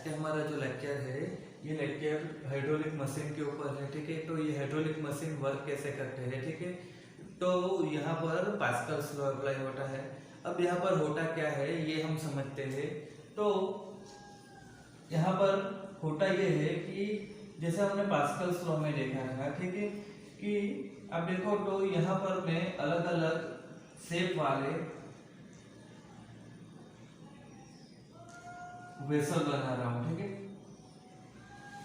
के हमारा जो लेक्चर है ये लेक्चर हाइड्रोलिक मशीन के ऊपर है, ठीक है। तो ये हाइड्रोलिक मशीन वर्क कैसे करते हैं, ठीक है। तो यहाँ पर पास्कल्स लॉ अप्लाई होता है। अब यहाँ पर होता क्या है ये हम समझते हैं। तो यहाँ पर होता ये है कि जैसे हमने पास्कल्स लॉ में देखा था, ठीक है, कि अब देखो तो यहाँ पर मैं अलग अलग शेप वाले वेसल बना रहा हूं, ठीक है।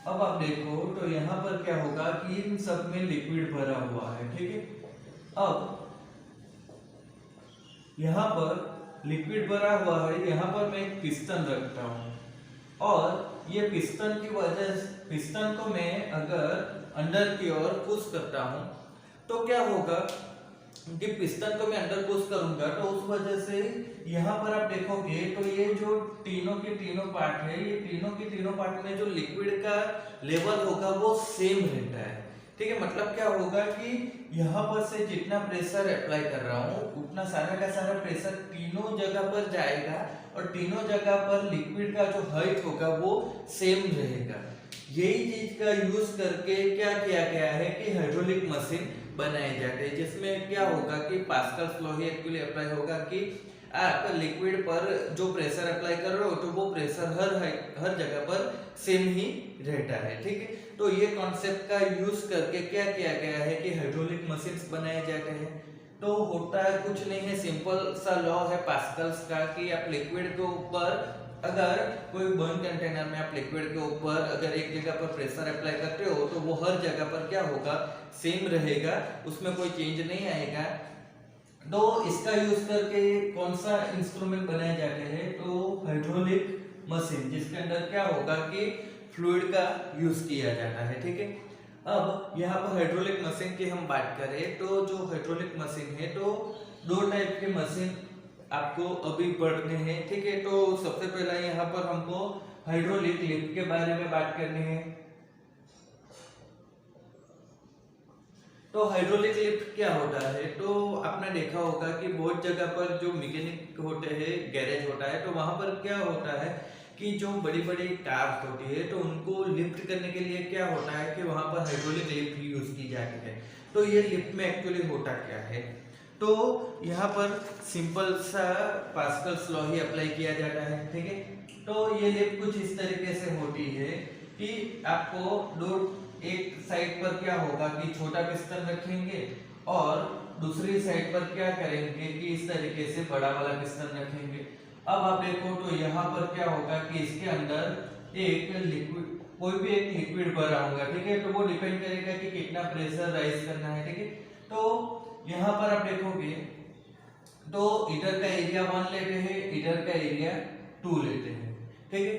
अब आप देखो तो यहाँ पर क्या होगा कि इन सब में लिक्विड भरा हुआ है, ठीक है। अब यहाँ पर लिक्विड भरा हुआ है, यहाँ पर मैं एक पिस्टन रखता हूँ और ये पिस्टन की वजह से पिस्टन को मैं अगर अंदर की ओर पुश करता हूँ तो क्या होगा कि पिस्टन को मैं अंदर पुश करूंगा तो उस वजह से यहाँ पर आप देखोगे तो ये जो तीनों के तीनों पार्ट है, ये तीनों के तीनों पार्ट में जो लिक्विड का लेवल होगा वो सेम रहता है, ठीक है। मतलब क्या होगा कि यहाँ पर से जितना प्रेशर अप्लाई कर रहा हूँ उतना सारा का सारा प्रेशर तीनों जगह पर जाएगा और तीनों जगह पर लिक्विड का जो हाइट होगा वो सेम रहेगा। यही चीज का यूज करके क्या किया गया है कि हाइड्रोलिक मशीन बनाए जाते हैं, जिसमें क्या होगा कि पास्कल्स लॉ ही एक्चुअली अप्लाई होगा कि आप लिक्विड पर जो प्रेशर अप्लाई कर रहे हो तो वो प्रेशर हर जगह पर सेम ही रहता है, ठीक है। तो ये कॉन्सेप्ट का यूज करके क्या किया गया है कि हाइड्रोलिक मशीन्स बनाए जाते हैं। तो होता है कुछ नहीं है, सिंपल सा लॉ है पास्कल्स का कि आप लिक्विड के ऊपर अगर कोई बर्न कंटेनर में आप लिक्विड के ऊपर अगर एक जगह पर प्रेशर अप्लाई करते हो तो वो हर जगह पर क्या होगा सेम रहेगा, उसमें कोई चेंज नहीं आएगा। तो इसका यूज करके कौन सा इंस्ट्रूमेंट बनाए जाते हैं तो हाइड्रोलिक मशीन, जिसके अंदर क्या होगा कि फ्लूइड का यूज किया जाता है, ठीक है। अब यहाँ पर हाइड्रोलिक मशीन की हम बात करें तो जो हाइड्रोलिक मशीन है तो दो टाइप के मशीन आपको अभी पढ़ने हैं, ठीक है। तो सबसे पहला यहाँ पर हमको हाइड्रोलिक लिफ्ट के बारे में बात करनी है। तो हाइड्रोलिक लिफ्ट क्या होता है तो आपने देखा होगा कि बहुत जगह पर जो मैकेनिक होते हैं, गैरेज होता है, तो वहां पर क्या होता है कि जो बड़ी बड़ी कार्स होती है तो उनको लिफ्ट करने के लिए क्या होता है कि वहां पर हाइड्रोलिक लिफ्ट यूज की जाती है। तो ये लिफ्ट में एक्चुअली होता क्या है तो यहाँ पर सिंपल सा पास्कल्स लॉ ही अप्लाई किया जाता है, ठीक है। तो ये लिफ्ट कुछ इस तरीके से होती है कि आपको दो एक साइड पर क्या होगा कि छोटा पिस्टन रखेंगे और दूसरी साइड पर क्या करेंगे कि इस तरीके से बड़ा वाला पिस्टन रखेंगे। अब आप देखो तो यहाँ पर क्या होगा कि इसके अंदर एक लिक्विड कोई भी एक लिक्विड भरा होगा, ठीक है। तो वो डिपेंड करेगा कि कितना प्रेशर राइज करना है, ठीक है। तो यहाँ पर आप देखोगे तो इधर का एरिया 1 लेते हैं, इधर का एरिया 2 लेते हैं, ठीक है।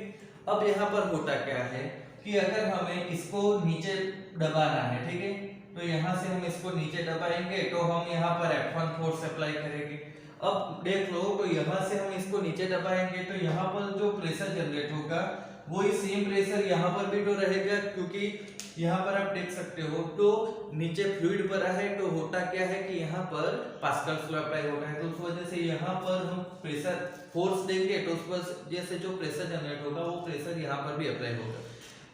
अब यहाँ पर होता क्या है कि अगर हमें इसको नीचे दबाना है, ठीक है, तो यहाँ से हम इसको नीचे दबाएंगे तो हम यहाँ पर F1 फोर्स अप्लाई करेंगे। अब देख लो तो यहाँ से हम इसको नीचे दबाएंगे तो यहाँ पर जो प्रेशर जनरेट होगा वही सेम प्रेशर यहाँ पर भी तो रहेगा, क्योंकि यहाँ पर आप देख सकते हो तो नीचे फ्लूइड भरा है। तो होता क्या है कि यहाँ पर पास्कल्स लॉ अप्लाई होता है, तो उस वजह से यहाँ पर हम प्रेशर फोर्स देंगे तो उस वजह से जो प्रेशर जनरेट होगा वो प्रेशर यहाँ पर भी अप्लाई होगा।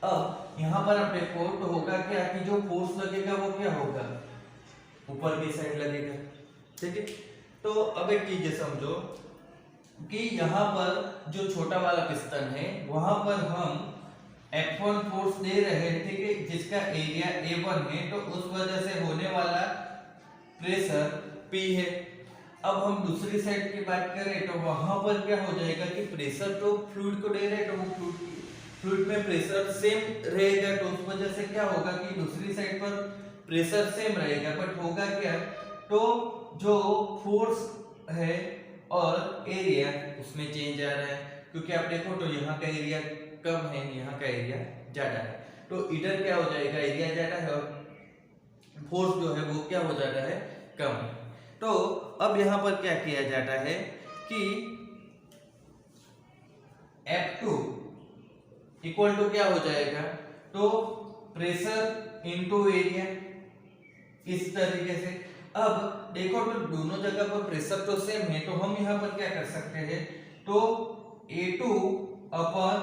अब यहाँ पर आप देखो तो होगा क्या कि जो फोर्स लगेगा वो क्या होगा ऊपर की साइड लगेगा, ठीक है। तो अब एक चीज समझो कि यहाँ पर जो छोटा वाला पिस्टन है वहां पर हम F1 फोर्स दे रहे हैं, ठीक है, जिसका एरिया A1 है, तो उस वजह से होने वाला प्रेशर P है। अब हम दूसरी साइड की बात करें तो वहां पर क्या हो जाएगा कि प्रेशर तो फ्लूइड को दे रहे हैं तो वो फ्लूइड में प्रेशर सेम रहेगा, तो उस वजह से क्या होगा कि दूसरी साइड पर प्रेशर सेम रहेगा। बट होगा क्या तो जो फोर्स है और एरिया उसमें चेंज आ रहा है, क्योंकि आप देखो तो यहाँ का एरिया कम है, यहाँ का एरिया ज्यादा है, तो इधर क्या हो जाएगा एरिया ज्यादा है और फोर्स जो है वो क्या हो जाता है कम। तो अब यहाँ पर क्या किया जाता है कि F2 इक्वल टू क्या हो जाएगा तो प्रेशर इनटू एरिया, इस तरीके से। अब देखो तो दोनों जगह पर प्रेशर तो सेम है, तो हम यहाँ पर क्या कर सकते हैं तो A2 upon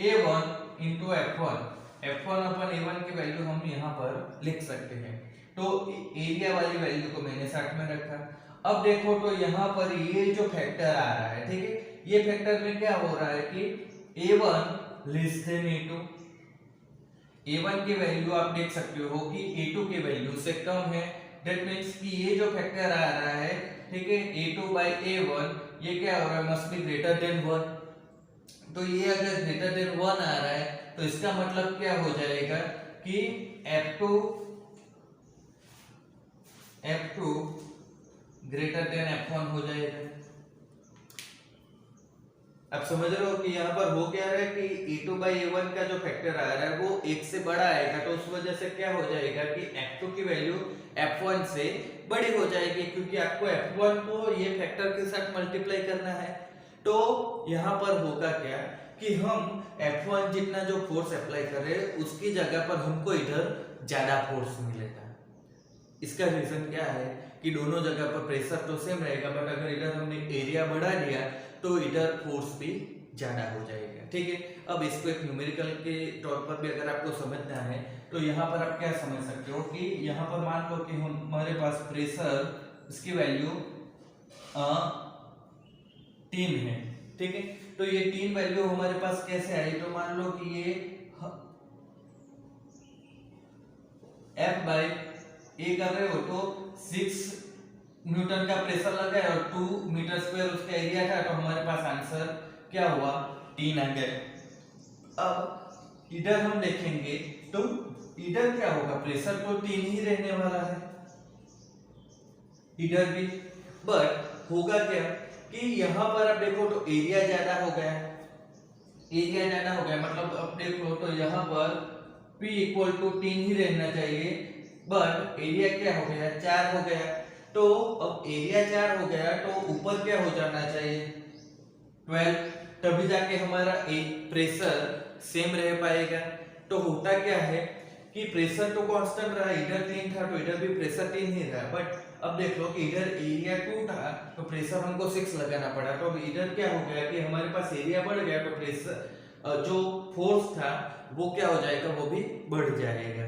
A1 into F1, F1 अपन A1 की वैल्यू हम यहाँ पर लिख सकते हैं। तो एरिया वाली वैल्यू को मैंने 60 में रखा। अब देखो तो यहाँ पर ये जो फैक्टर आ रहा है, ठीक है, ये फैक्टर में क्या हो रहा है कि A1 less than A2, A1 की वैल्यू आप देख सकते हो कि A2 की वैल्यू से कम है। दैट मींस कि ये जो फैक्टर आ रहा है, ठीक है, A2 बाय A1, ये क्या हो रहा है, मस्ट बी ग्रेटर देन 1। तो ये अगर ग्रेटर देन 1 आ रहा है तो इसका मतलब क्या हो जाएगा कि F2 ग्रेटर देन F1 हो जाएगा। अब समझ रहे हो कि यहाँ पर हो क्या रहा है कि A2 बाई A1 का जो फैक्टर आ रहा है वो 1 से बड़ा आएगा, तो उस वजह से क्या हो जाएगा कि F2 की वैल्यू F1 से बड़ी हो जाएगी, क्योंकि आपको F1 को ये फैक्टर के साथ मल्टीप्लाई करना है। तो यहाँ पर होगा क्या कि हम F1 जितना जो फोर्स अप्लाई कर रहे हैं उसकी जगह पर हमको इधर ज्यादा फोर्स मिलेगा। इसका रीजन क्या है कि दोनों जगह पर प्रेशर तो सेम रहेगा, बट अगर इधर हमने एरिया बढ़ा दिया तो इधर फोर्स भी ज्यादा हो जाएगा, ठीक है। अब इसको एक न्यूमेरिकल के तौर पर भी अगर आपको समझना है तो यहाँ पर आप क्या समझ सकते हो कि यहाँ पर मान लो कि हमारे पास प्रेशर इसकी वैल्यू 3 है, ठीक है। तो ये 3 वैल्यू हमारे पास कैसे आई, तो मान लो कि ये F बाई ए कर रहे हो तो 6 न्यूटन का प्रेशर लगा है और 2 मीटर स्क्वायर उसका एरिया था, तो हमारे पास आंसर क्या हुआ, 3 आ गया। अब इधर हम देखेंगे तो इधर क्या होगा, प्रेशर तो 3 ही रहने वाला है इधर भी, बट होगा क्या कि यहाँ पर आप देखो तो एरिया ज्यादा हो गया, एरिया ज्यादा हो गया, मतलब अब देखो तो यहाँ पर P इक्वल टू 3 ही रहना चाहिए, बट एरिया क्या हो गया, 4 हो गया। तो अब एरिया 4 हो गया तो ऊपर क्या हो जाना चाहिए, 12, तभी जाके हमारा प्रेशर सेम रह पाएगा। तो होता क्या है कि प्रेशर तो कांस्टेंट रहा, इधर 3 था तो इधर भी प्रेशर 3 ही रहा, बट अब देख लो कि इधर एरिया 2 था तो प्रेशर हमको 6 लगाना पड़ा। तो अब इधर क्या हो गया कि हमारे पास एरिया बढ़ गया तो प्रेशर जो फोर्स था वो क्या हो जाएगा, वो भी बढ़ जाएगा,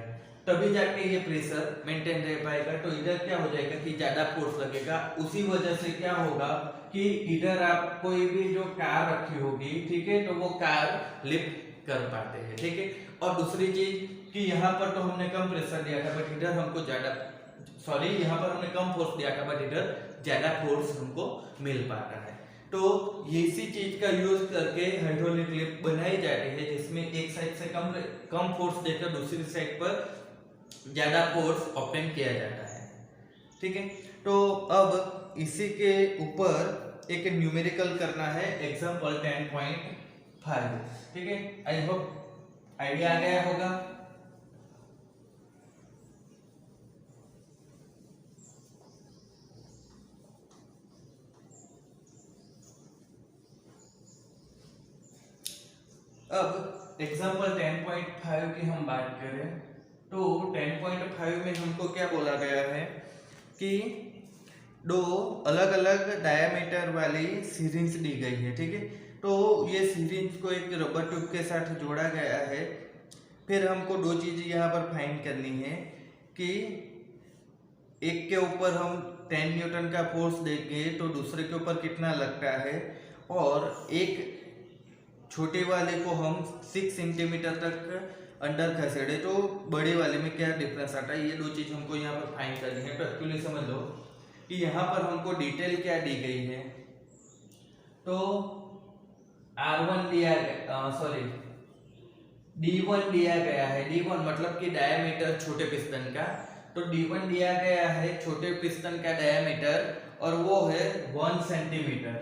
तभी जाके ये प्रेशर मेंटेन रह पाएगा। तो इधर क्या हो जाएगा कि ज्यादा फोर्स लगेगा, उसी वजह से क्या होगा कि इधर आप कोई भी जो कार रखी होगी, ठीक है, तो वो कार लिफ्ट कर पाते हैं, ठीक है। और दूसरी चीज कि यहाँ पर तो हमने कम प्रेशर दिया था बट इधर हमको ज्यादा, सॉरी, यहाँ पर हमने कम फोर्स दिया था बट इधर ज्यादा फोर्स हमको मिल पाता है। तो इसी चीज का यूज करके हाइड्रोलिक लिफ्ट बनाई जाती है, जिसमें एक साइड से कम फोर्स देकर दूसरी साइड पर ज्यादा फोर्स ऑब्टेन किया जाता है, ठीक है। तो अब इसी के ऊपर एक न्यूमेरिकल करना है, एग्जांपल 10.5, ठीक है। आई होप आइडिया आ गया होगा। अब एग्जांपल 10.5 की हम बात करें तो 10.5 में हमको क्या बोला गया है कि दो अलग अलग डायमीटर वाली सीरीज दी गई है, ठीक है। तो ये सीरीज को एक रबर ट्यूब के साथ जोड़ा गया है। फिर हमको दो चीज़ें यहाँ पर फाइंड करनी है कि एक के ऊपर हम 10 न्यूटन का फोर्स देंगे तो दूसरे के ऊपर कितना लगता है, और एक छोटे वाले को हम 6 सेंटीमीटर तक अंडर खसेड़े तो बड़े वाले में क्या डिफरेंस आता है, ये दो चीज हमको यहाँ पर फाइंड करनी है। तो एक्चुअली समझ लो कि यहाँ पर हमको डिटेल क्या दी गई है, तो R1 दिया गया, सॉरी D1 दिया गया है। D1 मतलब कि डायमीटर छोटे पिस्टन का, तो D1 दिया गया है छोटे पिस्टन का डायमीटर और वो है 1 सेंटीमीटर,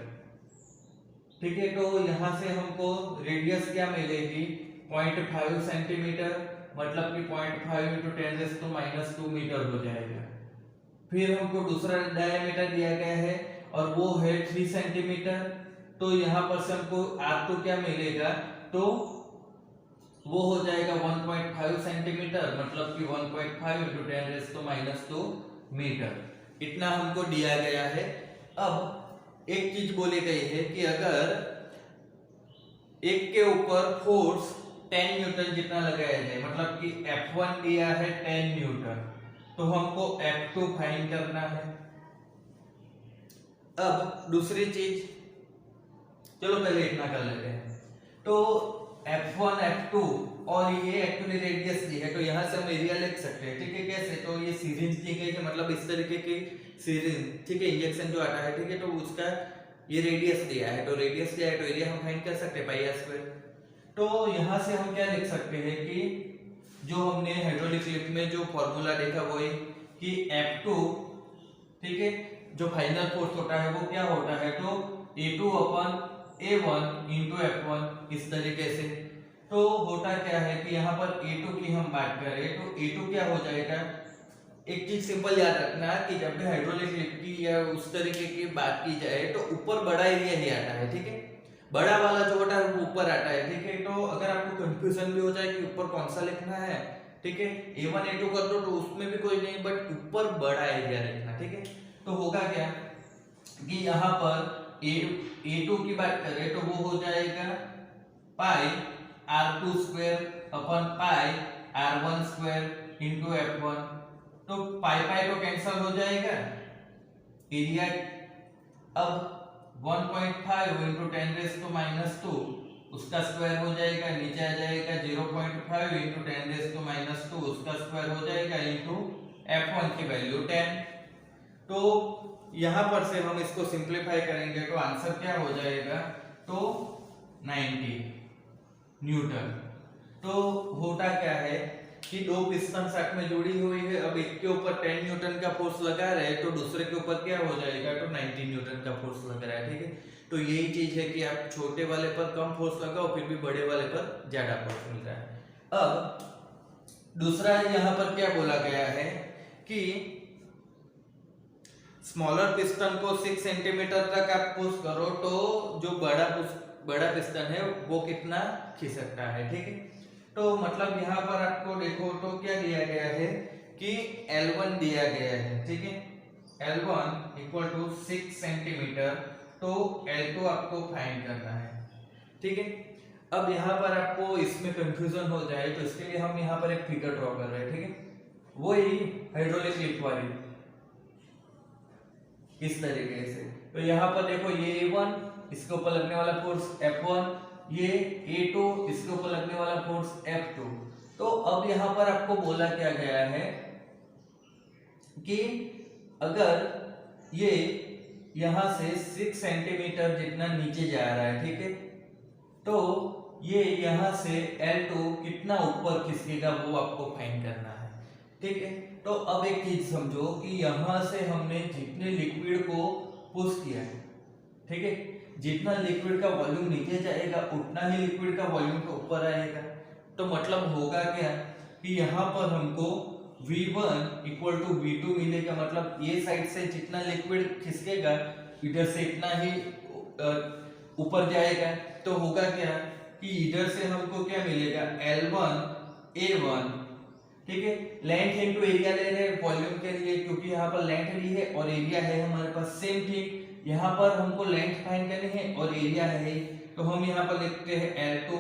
ठीक है। तो यहाँ से हमको रेडियस क्या मिलेगी, 0.5 सेंटीमीटर, मतलब कि 0.5 इंटू 10⁻² मीटर हो जाएगा। फिर हमको दूसरा डायमीटर दिया गया है और वो है 3 सेंटीमीटर, तो यहाँ पर से हमको R2 क्या मिलेगा, तो वो हो जाएगा 1.5 सेंटीमीटर, मतलब कि 1.5 इंटू 10⁻² मीटर, इतना हमको दिया गया है। अब एक चीज बोली गई है कि अगर एक के ऊपर फोर्स 10 न्यूटन जितना लगाया जाए, मतलब कि F1 दिया है 10 न्यूटन, तो हमको F2 फाइंड करना है। अब दूसरी चीज, चलो पहले इतना कर लेते हैं। तो F1 F2 और ये एक्चुअली रेडियस दी है, तो यहाँ से हम एरिया लिख सकते हैं, ठीक है। कैसे? तो ये सीरीज दी गई है, मतलब इस तरीके की सीरीज, ठीक है। इंजेक्शन जो आता है, ठीक है, तो उसका ये रेडियस दिया है, तो रेडियस दिया है तो एरिया हम फाइंड कर सकते हैं, पाई आर स्क्वायर। तो यहाँ से हम क्या लिख सकते हैं कि जो हमने हाइड्रोलिक लिफ्ट में जो फॉर्मूला देखा वो है कि F2, ठीक है, जो फाइनल फोर्स होता है वो क्या होता है, तो A2 अपन A1 इंटू F1, इस तरीके से। तो होता क्या है कि यहाँ पर A2 की हम बात करें तो A2 क्या हो जाएगा, एक चीज सिंपल याद रखना कि जब भी हाइड्रोलिक लिफ्ट की या उस तरीके की बात की जाए तो ऊपर बड़ा एरिया ही आता है, ठीक है। बड़ा वाला जो होता है वो ऊपर आता है, ठीक है। तो अगर आपको कंफ्यूजन भी हो जाए कि ऊपर कौन सा लिखना है, ठीक है, A1 A2 कर दो तो उसमें भी कोई नहीं, बट ऊपर बड़ा एरिया लिखना, ठीक है। तो होगा क्या कि यहाँ पर A2 की बात करें तो वो हो जाएगा पाई R2 स्क्वायर अपन पाई R1 स्क्वायर इंटू F1। तो पाई पाई तो कैंसिल हो जाएगा, एरिया अब 1.5 इंटू 10⁻², उसका स्क्वायर हो जाएगा, नीचे आ जाएगा 0.5 इंटू 10⁻², उसका स्क्वायर हो जाएगा इंटू F1 की वैल्यू 10। तो यहां पर से हम इसको सिंप्लीफाई करेंगे तो आंसर क्या हो जाएगा, तो 90 न्यूटन। तो होता क्या है कि दो पिस्टन साथ में जुड़ी हुई है, अब एक के ऊपर 10 न्यूटन का फोर्स लगा रहे हैं तो दूसरे के ऊपर क्या हो जाएगा, तो 90 न्यूटन का फोर्स लग रहा है, ठीक है। तो यही चीज है कि आप छोटे वाले पर कम फोर्स लगाओ फिर भी बड़े वाले पर ज्यादा फोर्स मिल रहा है। अब दूसरा यहाँ पर क्या बोला गया है कि स्मॉलर पिस्टन को 6 सेंटीमीटर तक आप पुश करो तो जो बड़ा पिस्टन है वो कितना खींच सकता है, ठीक है। तो मतलब यहाँ पर आपको देखो तो क्या दिया गया है कि L1 दिया गया है, ठीक है, L1 इक्वल टू 6 सेंटीमीटर, तो L2 आपको फाइंड करना है, ठीक है। अब यहाँ पर आपको इसमें कंफ्यूजन हो जाए तो इसके लिए हम यहाँ पर एक फिगर ड्रॉ कर रहे हैं, ठीक है, वही हाइड्रोलिक लिफ्ट वाली, इस तरीके से। तो यहाँ पर देखो ये A1, इसके ऊपर लगने वाला फोर्स F1, ये A2, इसके ऊपर लगने वाला फोर्स F2। तो अब यहाँ पर आपको बोला क्या गया है कि अगर ये यहाँ से 6 सेंटीमीटर जितना नीचे जा रहा है, ठीक है, तो ये यहाँ से L2 कितना ऊपर खिसकेगा वो आपको फाइंड करना है, ठीक है। तो अब एक चीज समझो कि यहाँ से हमने जितने लिक्विड को पुश किया है, ठीक है, जितना लिक्विड का वॉल्यूम नीचे जाएगा उतना ही लिक्विड का वॉल्यूम तो ऊपर आएगा। तो मतलब होगा क्या कि यहाँ पर हमको V1 इक्वल टू V2 मिलेगा, मतलब ये साइड से जितना लिक्विड खिसकेगा इधर से इतना ही ऊपर जाएगा। तो होगा क्या कि इधर से हमको क्या मिलेगा, L1 A1, ठीक है, लेंथ इनटू एरिया ले रहे हैं वॉल्यूम के लिए, क्योंकि यहाँ पर लेंथ ली है और एरिया है हमारे पास सेम, ठीक। यहाँ पर हमको लेंथ फाइंड करनी है और एरिया है, तो हम यहाँ पर लिखते हैं L2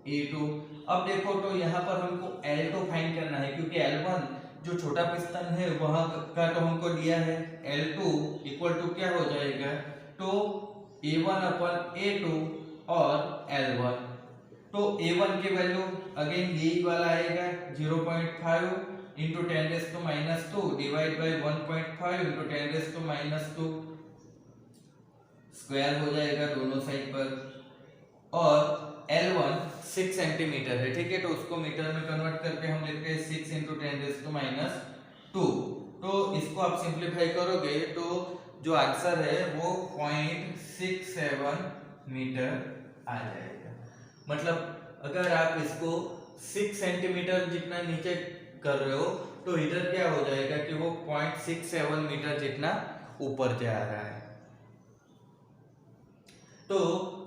A2। अब देखो तो यहाँ पर हमको L2 फाइंड करना है, क्योंकि L1 जो छोटा पिस्टन है वहां का तो हमको दिया है, L2 इक्वल टू क्या हो जाएगा, तो A1 अपन A2 और L1। तो A1 की वैल्यू अगेन यही वाला आएगा 0.5 into 10⁻² divide by 1.5 into 10⁻², square हो जाएगा दोनों साइड पर। और L1 6 सेंटीमीटर है, ठीक है, तो उसको मीटर में कन्वर्ट करके हम लिखते हैं 6 इंटू 10⁻²। तो इसको आप सिंप्लीफाई करोगे तो जो आंसर है वो 0.67 मीटर आ जाएगा। मतलब अगर आप इसको 6 सेंटीमीटर जितना नीचे कर रहे हो तो इधर क्या हो जाएगा कि वो 0.67 मीटर जितना ऊपर जा रहा है। तो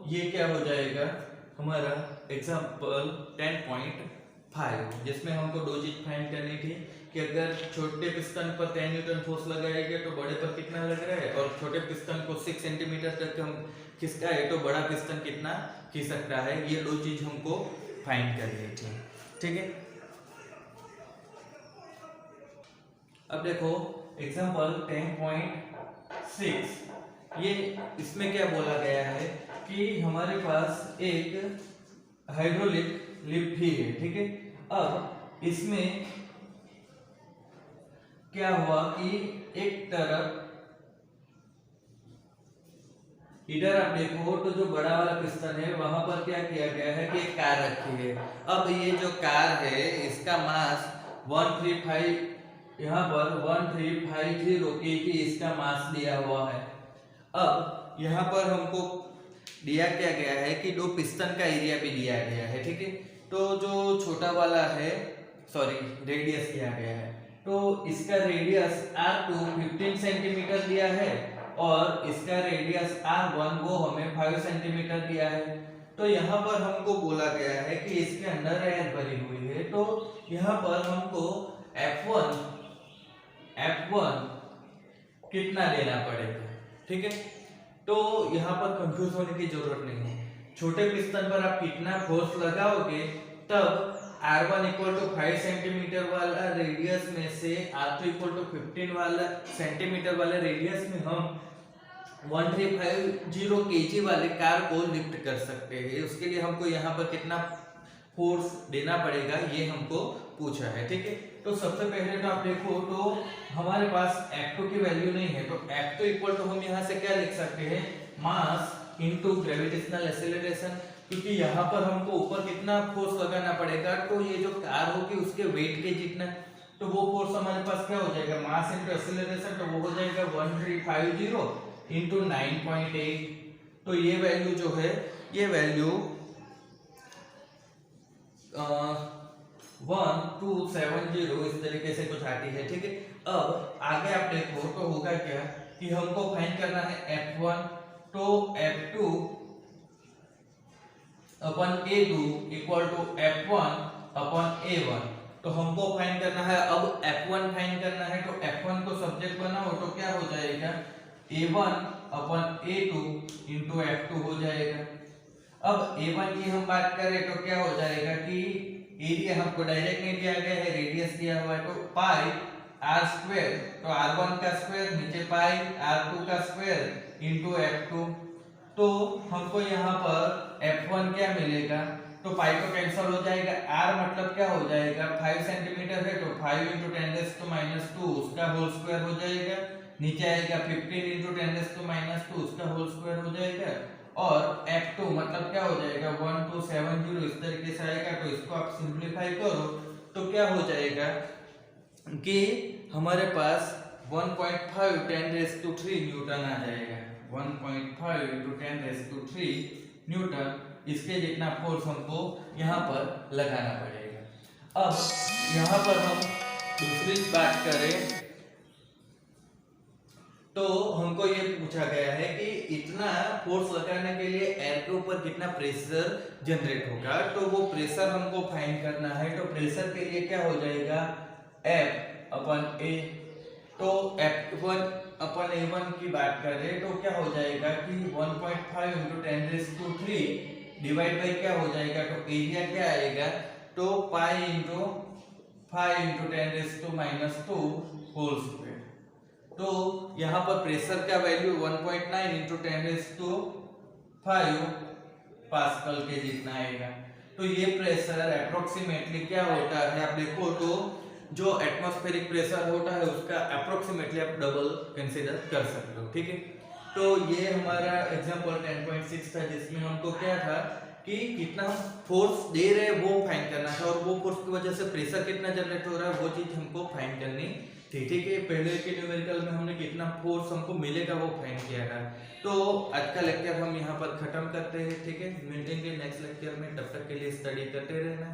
ये क्या हो जाएगा हमारा एग्जाम्पल 10.5, जिसमें हमको दो चीज फाइंड करनी थी कि अगर छोटे पिस्टन पर 10 न्यूटन फोर्स लगाएंगे तो बड़े पर कितना लग रहा है, और छोटे पिस्टन को 6 सेंटीमीटर तक हम खिसकाए तो बड़ा पिस्टन कितना खिसक रहा है, ये दो चीज हमको फाइंड करनी थी। ठीक है, अब देखो एग्जांपल 10.6, ये इसमें क्या बोला गया है कि हमारे पास एक हाइड्रोलिक लिफ्ट ही है। ठीक है, अब इसमें क्या हुआ कि एक तरफ इधर आप देखो तो जो बड़ा वाला पिस्टन है वहां पर क्या किया गया है कि एक कार रखी है। अब ये जो कार है इसका मास 135, यहाँ पर 1350 kg इसका मास दिया हुआ है। अब यहाँ पर हमको दिया क्या गया है कि दो पिस्टन का एरिया भी दिया गया है। ठीक है, तो जो छोटा वाला है, सॉरी रेडियस दिया गया है, तो इसका रेडियस R2 15 सेंटीमीटर दिया है और इसका रेडियस R1 वो हमें 5 सेंटीमीटर दिया है। तो यहाँ पर हमको बोला गया है कि इसके अंदर एयर भरी हुई है, तो यहाँ पर हमको F1 कितना देना पड़ेगा। ठीक है, तो यहाँ पर कंफ्यूज होने की जरूरत नहीं है। छोटे पिस्टन पर आप कितना फोर्स लगाओगे तब R1 इक्वल टू 5 सेंटीमीटर वाला रेडियस में से R2 इक्वल टू 15 वाला सेंटीमीटर वाले रेडियस में हम 1350 kg वाले कार को लिफ्ट कर सकते हैं। उसके लिए हमको यहाँ पर कितना फोर्स देना पड़ेगा ये हमको पूछा है। ठीक है, तो सबसे पहले तो आप देखो तो हमारे पास F2 की वैल्यू नहीं है, तो F2 इक्वल टू हम यहाँ से क्या लिख सकते हैं, मास इनटू ग्रेविटेशनल एक्सेलरेशन, क्योंकि यहाँ पर हमको ऊपर कितना फोर्स लगाना पड़ेगा, तो ये जो कार होगी उसके वेट के जितना, तो वो फोर्स हमारे पास क्या हो जाएगा, मास इनटू एक्सेलरेशन, तो वो हो जाएगा 1350 इनटू 9.8। तो ये वैल्यू जो है ये वैल्यू 1270 इस तरीके से कुछ आती है। ठीक है, अब आगे आप देखो तो होगा क्या कि हमको फाइंड करना है F1, तो F2 upon A2 equal to F1 upon A1, तो हमको फाइंड करना है। अब F1 फाइंड करना है, तो F1 को सब्जेक्ट बनाओ तो क्या हो जाएगा, A1 अपन A2 इंटू F2 हो जाएगा। अब A1 की हम बात करें तो क्या हो जाएगा कि एरिया हमको डायरेक्ट नहीं दिया गया है, रेडियस दिया हुआ है, तो पाई R स्क्वायर, तो R1 का स्क्वायर नीचे पाई R2 का स्क्वायर इंटू F2, तो हमको यहाँ पर F1 क्या मिलेगा, तो पाई को कैंसिल हो जाएगा, R मतलब क्या हो जाएगा 5 सेंटीमीटर है, तो 5 इंटू 10⁻², उसका होल स्क्वायर हो जाएगा, नीचे आएगा 15 इंटू 10⁻² उसका होल स्क्वायर हो जाएगा, और F2 मतलब क्या हो जाएगा 1270 इस तरीके से आएगा। तो इसको आप सिंपलीफाई करो तो क्या हो जाएगा कि हमारे पास 1.5 10⁻³ न्यूटन आ जाएगा, 1.5 इंटू 10⁻³ न्यूटन, इसके जितना फोर्स हमको यहाँ पर लगाना पड़ेगा। अब यहाँ पर हम दूसरी बात करें तो हमको ये पूछा गया है कि इतना फोर्स लगाने के लिए एयर के ऊपर कितना प्रेशर जनरेट होगा, तो वो प्रेशर हमको फाइंड करना है। तो प्रेशर के लिए क्या हो जाएगा, F अपन A, तो F1 अपन A1 की बात करें तो क्या हो जाएगा कि 1.5 इंटू 10⁻³ डिवाइड बाई क्या हो जाएगा, तो एरिया क्या आएगा, तो pi into 5 into 10⁻² whole square. तो यहाँ पर प्रेशर का वैल्यू 1.9 इंटू 10⁵ पास्कल के जितना आएगा। तो ये प्रेशर अप्रोक्सीमेटली क्या होता है, आप देखो तो जो एटमॉस्फेरिक प्रेशर होता है उसका अप्रोक्सीमेटली आप डबल कंसीडर कर सकते हो। ठीक है, तो ये हमारा एग्जांपल 10.6 था जिसमें हमको क्या था कि कितना फोर्स दे रहे हैं वो फाइंड करना था, और वो फोर्स की वजह से प्रेशर कितना जनरेट हो रहा है वो चीज हमको फाइंड करनी थी। ठीक है, पहले के न्यूमेरिकल में हमने कितना फोर्स हमको मिलेगा वो फाइंड किया था। तो आज का लेक्चर हम यहाँ पर खत्म करते हैं। ठीक है, मिलेंगे नेक्स्ट लेक्चर में, तब तक के लिए स्टडी करते रहना।